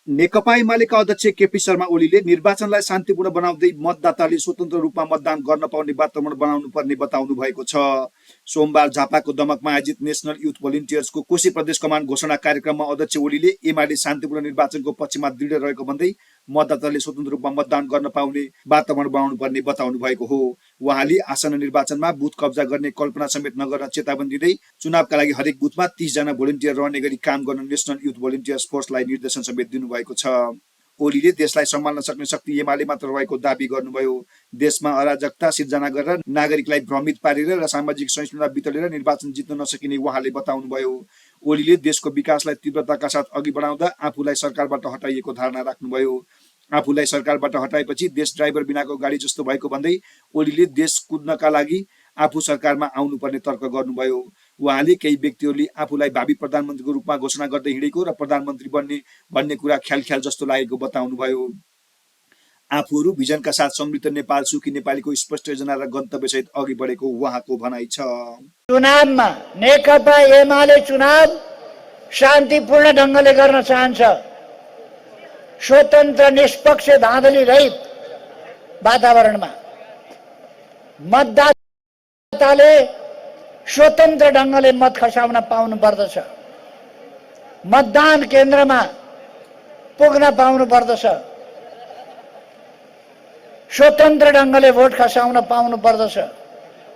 नेकपा एमालेका अध्यक्ष केपी शर्मा ओलीले निर्वाचनलाई शान्तिपूर्ण बनाउँदै मतदाताले स्वतन्त्र रूपमा मतदान गर्न पाउने वातावरण बनाउनु पर्ने बताउनु भएको छ। सोमबार झापाको दमकमा आयोजित नेशनल युथ भोलिन्टियर्सको कोशी प्रदेश कमान घोषणा कार्यक्रममा अध्यक्ष ओलीले एमाले शान्तिपूर्ण निर्वाचनको पक्षमा दृढ रहेको भन्दै मतदाताले स्वतन्त्र रूपमा मतदान गर्न पाउने वातावरण बनाउनु पर्ने बताउनु भएको हो। उहाँले आसन्न निर्वाचनमा बुथ कब्जा गर्ने कल्पना समेत नगर्न चेतावनी दिँदै चुनावका लागि हरेक बुथमा 30 जना भोलिन्टियर रहने गरी काम गर्न नेशनल युथ भोलिन्टियर्स फोर्सलाई निर्देशन समेत दिनुभएको छ। ओलीले देशलाई सम्हाल्न सक्ने शक्ति एमाले मात्र रहेको दाबी गर्नुभयो। देशमा अराजकता सिर्जना गरेर नागरिकलाई भ्रमित पारेर र सामाजिक सहिष्णुता बितलेर निर्वाचन जित्न नसकिने उहाँले बताउनुभयो। ओलीले देशको विकासलाई तीव्रताका साथ अघि बढाउँदा आफूलाई सरकारबाट हटाइएको धारणा राख्नुभयो। आफूलाई सरकारबाट हटाएपछि देश ड्राइभर बिनाको गाडी जस्तो भएको भन्दै ओलीले देश कुद्नका लागि आफू सरकारमा आउनुपर्ने तर्क गर्नुभयो। उहाँले केही व्यक्तिहरूले आफूलाई भावी प्रधानमन्त्रीको रूपमा घोषणा गर्दै हिँडेको र प्रधानमन्त्री बन्ने भन्ने कुरा ख्याल जस्तो लागेको बताउनुभयो। आफूहरू भिजनका साथ समृद्ध नेपाल सुखी नेपालीको स्पष्ट योजना र गन्तव्यसहित अघि बढेको उहाँको भनाइ छ। चुनावमा नेकपा एमाले चुनाव शान्तिपूर्ण ढङ्गले गर्न चाहन्छ। स्वतन्त्र निष्पक्ष धाँधली रहित वातावरणमा मतदाताले स्वतन्त्र ढङ्गले मत खसाउन पाउनु पर्दछ। मतदान केन्द्रमा पुग्न पाउनु पर्दछ। स्वतन्त्र ढङ्गले भोट खसाउन पाउनु पर्दछ।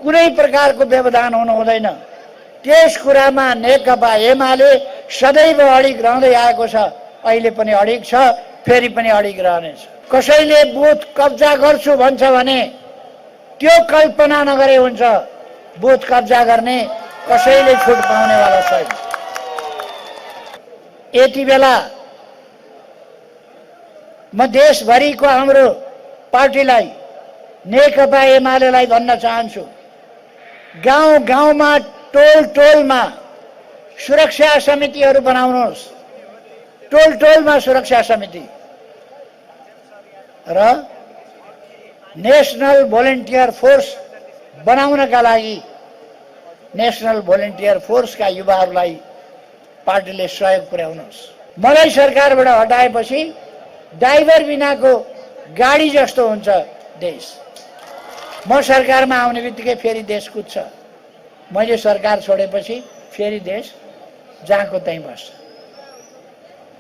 कुनै प्रकारको व्यवधान हुनु हुँदैन। त्यस कुरामा नेकपा एमाले सदैव अडिग रहँदै आएको छ। अहिले पनि अडिग छ, फेरि पनि अडिग रहनेछ। कसैले बुथ कब्जा गर्छु भन्छ भने त्यो कल्पना नगरे हुन्छ। बुथ कब्जा गर्ने कसैले छुट पाउनेवाला छैन। यति बेला म देशभरिको हाम्रो पार्टीलाई नेकपा एमालेलाई भन्न चाहन्छु, गाउँ गाउँमा टोल टोलमा सुरक्षा समितिहरू बनाउनुहोस्। टोल टोलमा सुरक्षा समिति र नेशनल भोलिन्टियर फोर्स बनाउनका लागि नेशनल भोलिन्टियर फोर्सका युवाहरूलाई पार्टीले सहयोग पुर्याउनुहोस्। मलाई सरकारबाट हटाएपछि ड्राइभर बिनाको गाडी जस्तो हुन्छ देश। म सरकारमा आउने बित्तिकै फेरि देश कुद्छ। मैले सरकार छोडेपछि फेरि देश जहाँको त्यहीँ बस्छ।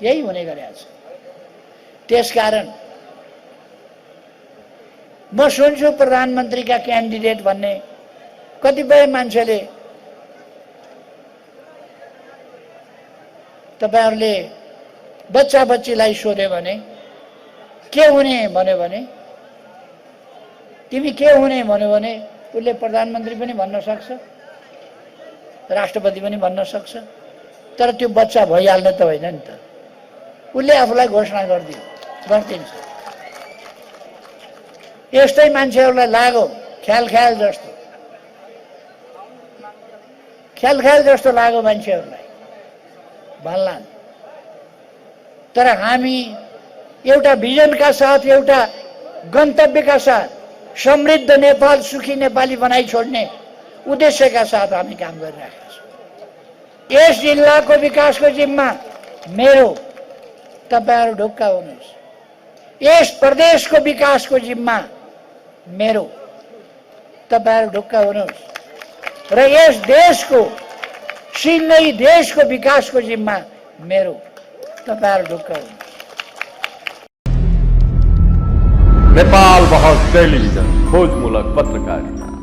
यही हुने गरेको छ। त्यसकारण म सुन्छु प्रधानमन्त्रीका क्यान्डिडेट भन्ने कतिपय मान्छेले तपाईहरुले बच्चा बच्चीलाई सोध्यो भने के हुने भन्यो भने तिमी के हुने भन्यो भने उसले प्रधानमन्त्री पनि भन्न सक्छ, राष्ट्रपति पनि भन्न सक्छ, तर त्यो बच्चा भइहाल्ने त होइन नि त। उसले आफूलाई घोषणा गरिदिन्छ। यस्तै मान्छेहरूलाई लाग्यो ख्याल जस्तो लाग्यो मान्छेहरूलाई भन्ला। तर हामी एउटा भिजनका साथ, एउटा गन्तव्यका साथ समृद्ध नेपाल सुखी नेपाली बनाइ छोड्ने उद्देश्यका साथ हामी काम गरिरहेका छौँ। यस जिल्लाको विकासको जिम्मा मेरो, तपाईहरु ढुक्क हुनुहोस्। यस प्रदेशको विकासको जिम्मा मेरो, तपाईहरु ढुक्क हुनुहोस्। र यस देशको सिङ्गै देशको विकासको जिम्मा मेरो, तपाईहरु ढुक्क हुनुहोस्। नेपाल बहस टेलिभिजन खोजमूलक पत्रकारिता।